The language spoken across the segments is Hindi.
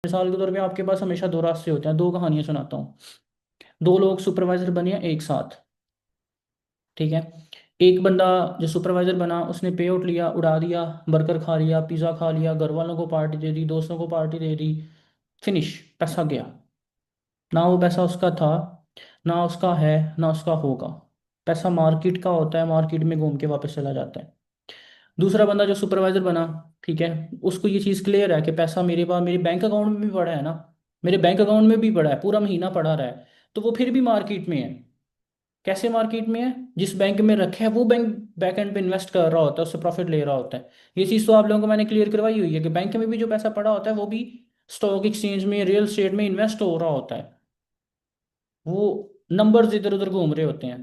मिसाल के तौर पे आपके पास हमेशा दो रास्ते होते हैं। दो कहानियां सुनाता हूँ। दो लोग सुपरवाइजर बने एक साथ। ठीक है। एक बंदा जो सुपरवाइजर बना उसने पे आउट लिया, उड़ा दिया, बर्गर खा लिया, पिज़्ज़ा खा लिया, घर वालों को पार्टी दे दी, दोस्तों को पार्टी दे दी। फिनिश। पैसा गया। ना वो पैसा उसका था, ना उसका है, ना उसका होगा। पैसा मार्केट का होता है, मार्केट में घूम के वापस चला जाता है। दूसरा बंदा जो सुपरवाइजर बना, ठीक है, उसको ये चीज़ क्लियर है कि पैसा मेरे पास मेरे बैंक अकाउंट में भी पड़ा है ना। मेरे बैंक अकाउंट में भी पड़ा है, पूरा महीना पड़ा रहा है। तो वो फिर भी मार्केट में है। कैसे मार्केट में है? जिस बैंक में रखे है वो बैंक बैक एंड पे इन्वेस्ट कर रहा होता है, उससे प्रॉफिट ले रहा होता है। ये चीज़ तो आप लोगों को मैंने क्लियर करवाई हुई है कि बैंक में भी जो पैसा पड़ा होता है वो भी स्टॉक एक्सचेंज में, रियल एस्टेट में इन्वेस्ट हो रहा होता है। वो नंबर्स इधर उधर घूम रहे होते हैं।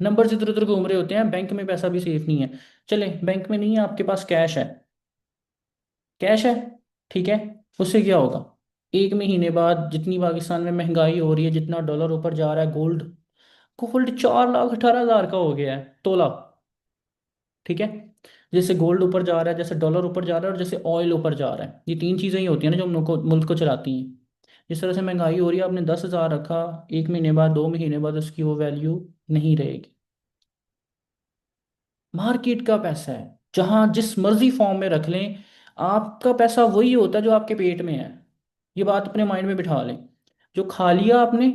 नंबर्स इधर उधर घूम रहे होते हैं, बैंक में पैसा भी सेफ नहीं है। चले, बैंक में नहीं है, आपके पास कैश है। कैश है। ठीक है। उससे क्या होगा? एक महीने बाद जितनी पाकिस्तान में महंगाई हो रही है, जितना डॉलर ऊपर जा रहा है, गोल्ड गोल्ड 4,18,000 का हो गया है तोला। ठीक है। जैसे गोल्ड ऊपर जा रहा है, जैसे डॉलर ऊपर जा रहा है, और जैसे ऑयल ऊपर जा रहा है, ये तीन चीज़ें ही होती हैं ना जो मुल्क को चलाती हैं। जिस तरह से महंगाई हो रही है, आपने 10,000 रखा, एक महीने बाद, 2 महीने बाद उसकी वो वैल्यू नहीं रहेगी। मार्केट का पैसा है, जहां जिस मर्जी फॉर्म में रख लें, आपका पैसा वही होता है जो आपके पेट में है। ये बात अपने माइंड में बिठा लें। जो खा लिया आपने,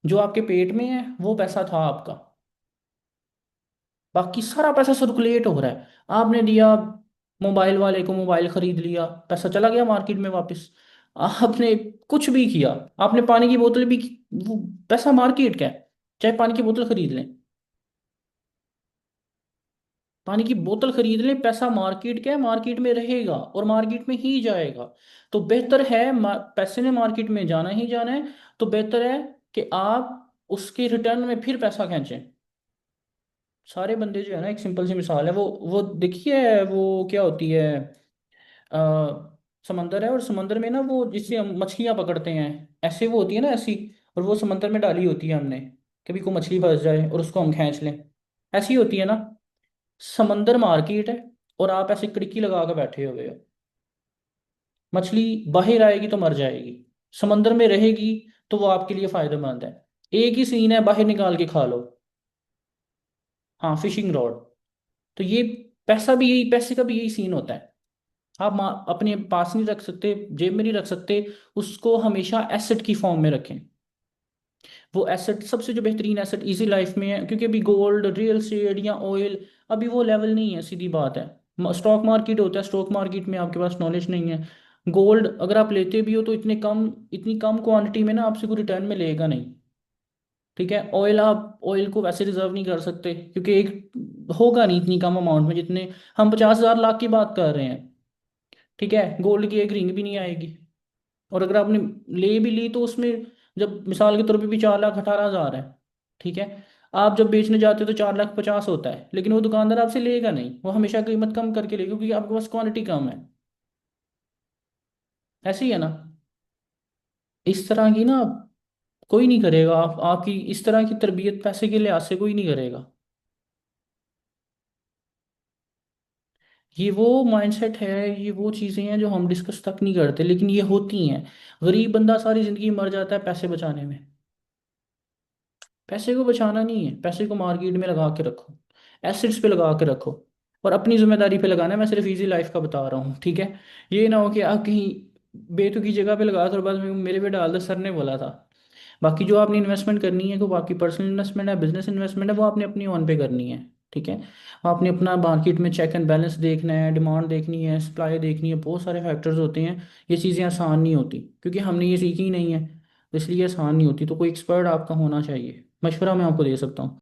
जो आपके पेट में है, वो पैसा था आपका। बाकी सारा पैसा सर्कुलेट हो रहा है। आपने दिया मोबाइल वाले को, मोबाइल खरीद लिया, पैसा चला गया मार्केट में वापस। आपने कुछ भी किया, आपने पानी की बोतल भी वो पैसा मार्केट का है। चाहे पानी की बोतल खरीद लें, पानी की बोतल खरीद लें, पैसा मार्केट का है, मार्केट में रहेगा और मार्केट में ही जाएगा। तो बेहतर है, पैसे ने मार्केट में जाना ही जाना है। तो बेहतर है कि आप उसके रिटर्न में फिर पैसा खींचें। सारे बंदे जो है ना, एक सिंपल सी मिसाल है, वो देखिए वो क्या होती है। समंदर है, और समंदर में ना वो जिससे हम मछलियां पकड़ते हैं, ऐसे वो होती है ना ऐसी। और वो समंदर में डाली होती है हमने, कभी कोई मछली फंस जाए और उसको हम खींच लें। ऐसी होती है ना। समंदर मार्केट है, और आप ऐसे किड़की लगा के बैठे हुए हो। मछली बाहर आएगी तो मर जाएगी, समंदर में रहेगी तो वो आपके लिए फायदेमंद है। एक ही सीन है, बाहर निकाल के खा लो। हाँ, फिशिंग रॉड। तो ये पैसा भी यही, पैसे का भी यही सीन होता है। आप अपने पास नहीं रख सकते, जेब में नहीं रख सकते। उसको हमेशा एसेट की फॉर्म में रखें। वो एसेट सबसे जो बेहतरीन एसेट इजी लाइफ में है, क्योंकि अभी गोल्ड, रियल एस्टेट या ऑयल, अभी वो लेवल नहीं है, सीधी बात है। स्टॉक मार्केट होता है, स्टॉक मार्केट में आपके पास नॉलेज नहीं है। गोल्ड अगर आप लेते भी हो तो इतनी कम क्वांटिटी में ना आपसे कोई रिटर्न में लेगा नहीं। ठीक है। ऑयल, आप ऑयल को वैसे रिजर्व नहीं कर सकते, क्योंकि एक होगा नहीं इतनी कम अमाउंट में जितने हम 50,000 लाख की बात कर रहे हैं। ठीक है। गोल्ड की एक रिंग भी नहीं आएगी। और अगर आपने ले भी ली तो उसमें, जब मिसाल के तौर पे भी 4,18,000 है, ठीक है, आप जब बेचने जाते हो तो 4,50,000 होता है, लेकिन वो दुकानदार आपसे लेगा नहीं, वो हमेशा कीमत कम करके लेगा, क्योंकि आपके पास क्वांटिटी कम है। ऐसे ही है ना। इस तरह की ना कोई नहीं करेगा, आपकी इस तरह की तरबियत पैसे के लिहाज से कोई नहीं करेगा। ये वो माइंडसेट है, ये वो चीज़ें हैं जो हम डिस्कस तक नहीं करते, लेकिन ये होती हैं। गरीब बंदा सारी ज़िंदगी मर जाता है पैसे बचाने में। पैसे को बचाना नहीं है, पैसे को मार्केट में लगा के रखो, एसेट्स पे लगा के रखो, और अपनी जिम्मेदारी पे लगाना है। मैं सिर्फ इजी लाइफ का बता रहा हूँ, ठीक है। ये ना हो कि आप कहीं बेतुकी जगह पे लगा दो और बाद में मेरे पे डाल दो, सर ने बोला था। बाकी जो आपने इन्वेस्टमेंट करनी है, वो आपकी पर्सनल इन्वेस्टमेंट है, बिजनेस इन्वेस्टमेंट है, वो आपने अपनी ऑन पे करनी है। ठीक है। आपने अपना मार्केट में चेक एंड बैलेंस देखना है, डिमांड देखनी है, सप्लाई देखनी है, बहुत सारे फैक्टर्स होते हैं। ये चीज़ें आसान नहीं होती, क्योंकि हमने ये सीखी ही नहीं है, तो इसलिए आसान नहीं होती। तो कोई एक्सपर्ट आपका होना चाहिए, मशवरा मैं आपको दे सकता हूँ।